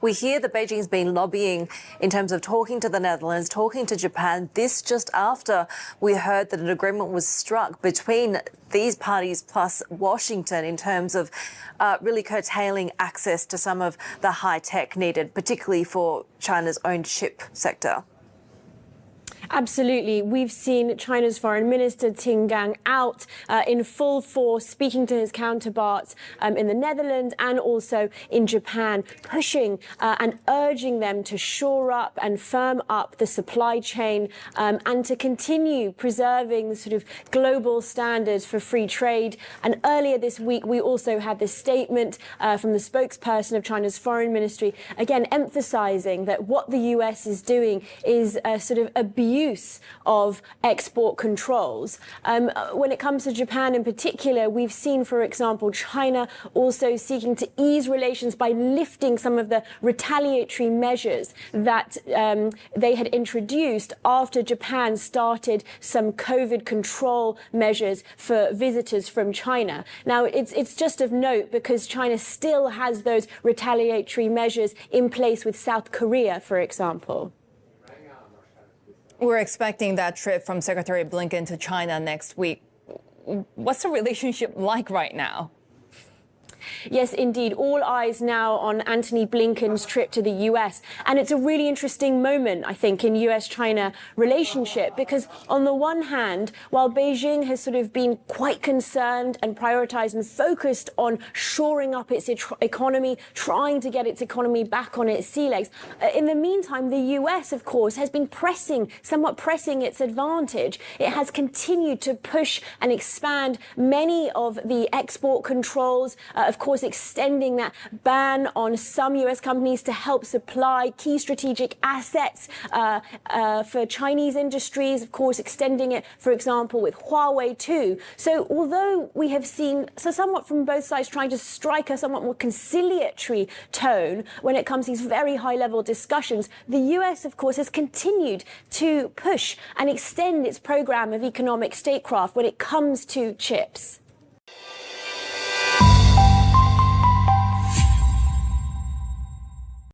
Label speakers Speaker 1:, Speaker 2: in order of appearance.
Speaker 1: We hear that Beijing's been lobbying in terms of talking to the Netherlands, talking to Japan. This just after we heard that an agreement was struck between these parties plus Washington in terms of really curtailing access to some of the high tech needed, particularly for China's own chip sector.
Speaker 2: Absolutely. We've seen China's Foreign Minister Qin Gang out in full force, speaking to his counterparts in the Netherlands and also in Japan, pushing and urging them to shore up and firm up the supply chain and to continue preserving the sort of global standards for free trade. And earlier this week, we also had this statement from the spokesperson of China's foreign ministry, again, emphasizing that what the US is doing is a sort of abuse of export controls. When it comes to Japan in particular, we've seen, for example, China also seeking to ease relations by lifting some of the retaliatory measures that they had introduced after Japan started some COVID control measures for visitors from China. Now, it's just of note because China still has those retaliatory measures in place with South Korea, for example.
Speaker 3: We're expecting that trip from Secretary Blinken to China next week. What's the relationship like right now?
Speaker 2: Yes, indeed. All eyes now on Antony Blinken's trip to the US. And it's a really interesting moment, I think, in US-China relationship, because on the one hand, while Beijing has sort of been quite concerned and prioritized and focused on shoring up its economy, trying to get its economy back on its sea legs, in the meantime, the US, of course, has been somewhat pressing its advantage. It has continued to push and expand many of the export controls, of course, extending that ban on some US companies to help supply key strategic assets for Chinese industries, of course, extending it, for example, with Huawei too. So although we have seen somewhat from both sides trying to strike a somewhat more conciliatory tone when it comes to these very high-level discussions, the US, of course, has continued to push and extend its program of economic statecraft when it comes to chips.